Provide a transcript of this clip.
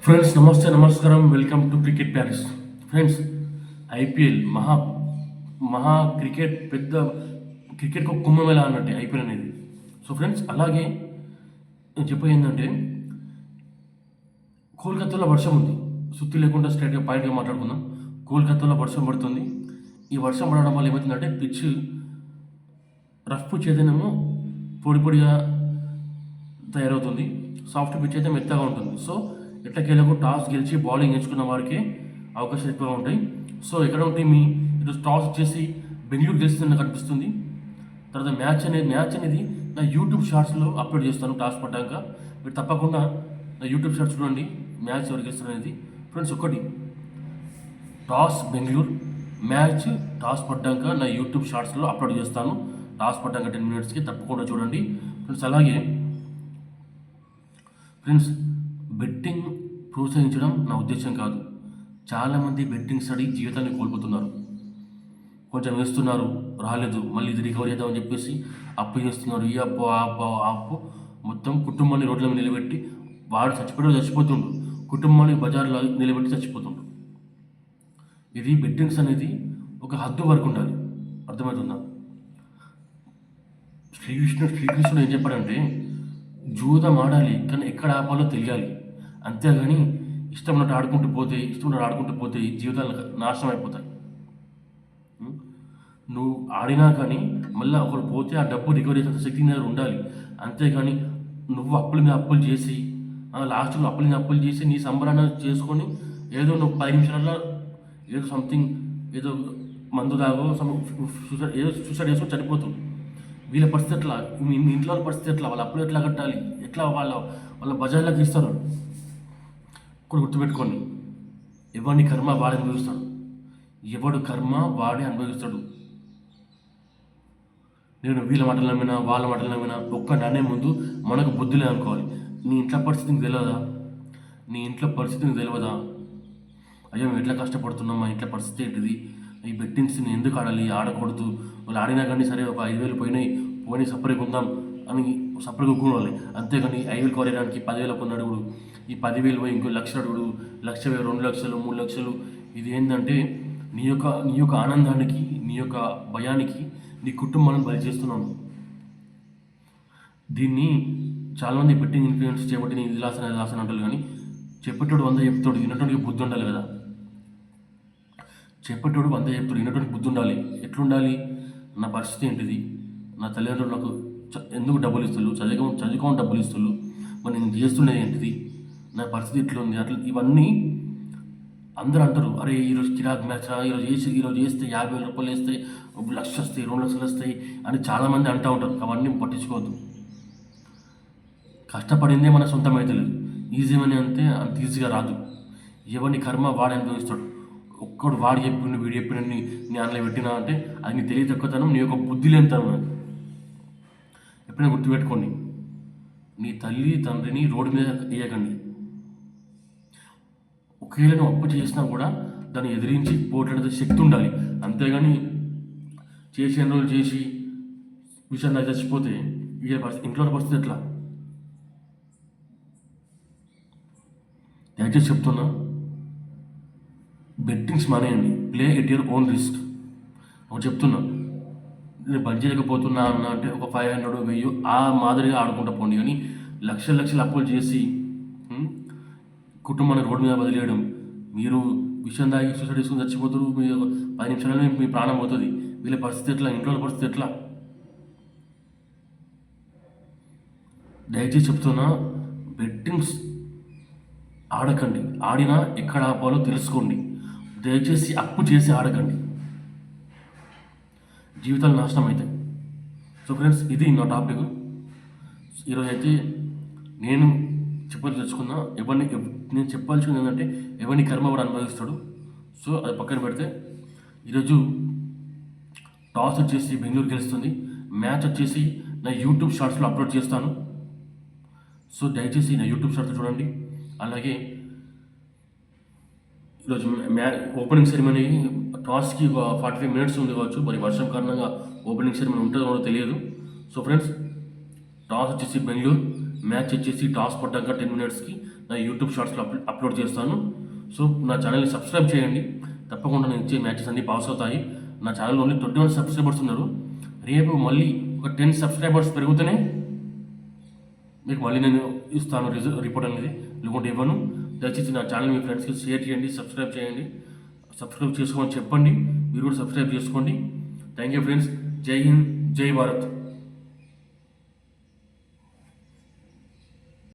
Friends నమస్తే నమస్కారం, welcome to cricket Paris. Friends, IPL మహా మహా క్రికెట్ పెద్ద క్రికెట్కి ఒక కుంభమేళ అన్నట్టు ఐపీఎల్ అనేది. సో ఫ్రెండ్స్, అలాగే నేను చెప్పేది ఏంటంటే కోల్కతాలో వర్షం ఉంది. సుత్తి లేకుండా స్ట్రైట్గా పాయింట్గా మాట్లాడుకుందాం. కోల్కతాలో వర్షం పడుతుంది. ఈ వర్షం పడడం వల్ల ఏమవుతుందంటే పిచ్ రఫ్ పిచ్ అయితేనేమో పొడి పొడిగా తయారవుతుంది, సాఫ్ట్ పిచ్ అయితే మెత్తగా ఉంటుంది. సో ఎట్లకెళ్ళకు టాస్ గెలిచి బౌలింగ్ ఎంచుకున్న వారికి అవకాశాలు ఎక్కువగా ఉంటాయి. సో ఎక్కడ ఉంటే ఈరోజు టాస్ వచ్చేసి బెంగళూరు గెలుస్తుందని కనిపిస్తుంది. తర్వాత మ్యాచ్ అనేది నా యూట్యూబ్ షార్ట్స్లో అప్లోడ్ చేస్తాను. టాస్ పడ్డాక మీరు తప్పకుండా నా యూట్యూబ్ షార్ట్స్ చూడండి, మ్యాచ్ ఎవరు గెలుస్తుంది అనేది. ఫ్రెండ్స్, ఒకటి టాస్ బెంగళూరు మ్యాచ్ టాస్ పడ్డాక నా యూట్యూబ్ షార్ట్స్లో అప్లోడ్ చేస్తాను. టాస్ పడ్డాక 10 minutesకి తప్పకుండా చూడండి. ఫ్రెండ్స్, అలాగే ఫ్రెండ్స్, బెట్టింగ్ ప్రోత్సహించడం నా ఉద్దేశం కాదు. చాలామంది బెట్టింగ్స్ ఆడి జీవితాన్ని కోల్పోతున్నారు. కొంచెం వేస్తున్నారు, రాలేదు, మళ్ళీ ఇది రికవర్ చేద్దామని చెప్పేసి అప్పు చేస్తున్నారు. ఈ అప్పు ఆ అప్పు ఆ అప్పు మొత్తం కుటుంబాన్ని రోడ్ల మీద నిలబెట్టి వాడు చచ్చిపోతుండు, కుటుంబాన్ని బజార్లో నిలబెట్టి చచ్చిపోతుండు. ఇది బెట్టింగ్స్ అనేది ఒక హద్దు వరకు ఉండాలి. అర్థమవుతుందా? శ్రీకృష్ణుడు ఏం చెప్పాడంటే జూదం ఆడాలి, కానీ ఎక్కడ ఆపాలో తెలియాలి. అంతేగాని ఇష్టం ఉన్నట్టు ఆడుకుంటూ పోతే జీవితాలు నాశనం అయిపోతాయి. నువ్వు ఆడినా కానీ మళ్ళీ ఒకరు పోతే ఆ డబ్బు రికవరీ చేసే శక్తి దగ్గర ఉండాలి. అంతేగాని నువ్వు అప్పుల మీద అప్పులు చేసి లాస్ట్లో అప్పుల మీద అప్పులు చేసి నీ సంబరాన్ని చేసుకొని ఏదో నువ్వు 10 నిమిషాలలో ఏదో సంథింగ్ ఏదో మందు తాగో సూసైడ్ చేసుకొని చనిపోతుంది. వీళ్ళ పరిస్థితి ఎట్లా? మీ ఇంట్లో వాళ్ళ పరిస్థితి ఎట్లా? వాళ్ళ అప్పులు ఎట్లా కట్టాలి? ఎట్లా వాళ్ళ బజార్లోకి ఇస్తారు? కూడా గుర్తుపెట్టుకోండి, ఎవరిని కర్మ వాడే అనుభవిస్తాడు. ఎవడు కర్మ వాడే అనుభవిస్తాడు. నేను వీళ్ళ మాటలు నమ్మినా వాళ్ళ మాటలు నమ్మినా ఒక్క నానే ముందు మనకు బుద్ధి లేదనుకోవాలి. నీ ఇంట్లో పరిస్థితి నీకు తెలియదా? అయ్యో, మేము ఎట్లా కష్టపడుతున్నాం, మా ఇంట్లో పరిస్థితి ఏంటిది, ఈ బెట్టింగ్స్ని ఎందుకు ఆడాలి, ఆడకూడదు, వాళ్ళు ఆడినా కానీ సరే ఒక 5,000 పోయి సపరేట్ ఉందాం అని సపరేట్ కొనుక్కోవాలి. అంతేగాని 5,000 కవర్ చేయడానికి 10,000 కొన్నాడు, ఈ 10,000 పోయి ఇంకో 1,00,000 అడుగుడు, 1,00,000 2 లక్షలు 3 లక్షలు. ఇది ఏంటంటే నీ యొక్క ఆనందానికి, నీ యొక్క భయానికి నీ కుటుంబాలను బలి చేస్తున్నాను. దీన్ని చాలామంది బెట్టింగ్ ఇన్ఫ్లుయెన్స్ చేయబట్టి నేను ఇది లాసని అంటారు. కానీ చెప్పేటోడు 100 చెప్తాడు, వినటానికి బుద్ధి ఉండాలి కదా. చెప్పేటోడు 100 చెప్తాడు, వినటానికి బుద్ధి ఉండాలి. ఎట్లుండాలి? నా పరిస్థితి ఏంటిది, నా తల్లిదండ్రులు నాకు ఎందుకు డబ్బులు ఇస్తున్నారు, చదువుకోని డబ్బులు ఇస్తున్నారు, మరి నేను చేస్తుండేది ఏంటిది, నా పరిస్థితి ఇట్లుంది, అట్లా. ఇవన్నీ అందరూ అంటారు, అరే ఈరోజు కిరాక్ మ్యాచ్, ఈరోజు వేస్తే 50,000 రూపాయలు వేస్తే 1,00,000 వస్తాయి, 2 లక్షలు వస్తాయి అని చాలామంది అంటూ ఉంటారు. అవన్నీ పట్టించుకోవద్దు. కష్టపడిందే మన సొంతం అయితే లేదు. ఈజీ మనీ అంతే, అంత ఈజీగా రాదు. ఎవరిని కర్మ వాడు అనుభవిస్తాడు. ఒక్కడు వాడు చెప్పిండు వీడు చెప్పిండు నీ అందులో పెట్టినా అంటే అది నీ తెలివి తక్కువతనం, నీ యొక్క బుద్ధి లేనితనం. ఎప్పుడైనా గుర్తుపెట్టుకోండి, నీ తల్లి తండ్రిని రోడ్డు మీద వేయకండి. ఒకవేళ నువ్వు అప్పు చేసినా కూడా దాన్ని ఎదిరించి పోట్లాడే శక్తి ఉండాలి. అంతేగాని చేసే రోజులు చేసి విషయాన్ని చచ్చిపోతే ఇంట్లో పరిస్థితి ఎట్లా? దయచేసి చెప్తున్నా, బెట్టింగ్స్ మానేయండి. Play at your own risk. ఒకటి చెప్తున్నా, నేను బంద్ చేయలేకపోతున్నా అన్న అంటే ఒక 500 1000 ఆ మాదిరిగా ఆడుకుంటా పోండి. కానీ లక్షలు అప్పులు చేసి కుటుంబాన్ని రోడ్డు మీద వదిలేయడం, మీరు విషయం దాగి సూసైడ్ చేసుకుని చచ్చిపోతారు. మీరు 10 నిమిషాలలో మీ ప్రాణం పోతుంది. వీళ్ళ పరిస్థితి ఎట్లా? ఇంట్లో పరిస్థితి ఎట్లా? దయచేసి చెప్తున్నా, బెట్టింగ్స్ ఆడకండి. ఆడినా ఎక్కడ ఆపాలో తెలుసుకోండి. దయచేసి అప్పు చేసి ఆడకండి, జీవితాలు నాశనం అవుతాయి. సో ఫ్రెండ్స్, ఇది నా టాపిక్. ఈరోజు అయితే నేను తెలుసుకున్నా. నేను చెప్పాల్సింది ఏంటంటే ఎవరిని కర్మ వాడు అనుభవిస్తాడు. సో అది పక్కన పెడితే ఈరోజు టాస్ వచ్చేసి బెంగళూరు గెలుస్తుంది. మ్యాచ్ వచ్చేసి నా యూట్యూబ్ షార్ట్స్లో అప్లోడ్ చేస్తాను. సో దయచేసి నా యూట్యూబ్ షార్ట్స్ చూడండి. అలాగే ఈరోజు ఓపెనింగ్ సెరమనీ టాస్కి 45 minutes ఉంది కావచ్చు. మరి వర్షం కారణంగా ఓపెనింగ్ సెరమనీ ఉంటుందో తెలియదు. సో ఫ్రెండ్స్, టాస్ వచ్చేసి బెంగళూరు, మ్యాచ్ వచ్చేసి టాస్ పడ్డాక 10 మినిట్స్కి నా యూట్యూబ్ షార్ట్స్లో అప్లోడ్ చేస్తాను. సో నా ఛానల్ని సబ్స్క్రైబ్ చేయండి. తప్పకుండా నేను ఇచ్చే మ్యాచెస్ అన్నీ పాస్ అవుతాయి. నా ఛానల్లో ఓన్లీ 21 సబ్స్క్రైబర్స్ ఉన్నారు. రేపు మళ్ళీ ఒక 10 సబ్స్క్రైబర్స్ పెరుగుతూనే మీకు మళ్ళీ నేను ఇస్తాను రిపోర్ట్ అనేది, లేకుంటే ఇవ్వను. దయచేసి నా ఛానల్ మీ ఫ్రెండ్స్కి షేర్ చేయండి, సబ్స్క్రైబ్ చేయండి. సబ్స్క్రైబ్ చేసుకోమని చెప్పండి, మీరు కూడా సబ్స్క్రైబ్ చేసుకోండి. Thank you friends. జై హింద్, జై భారత్.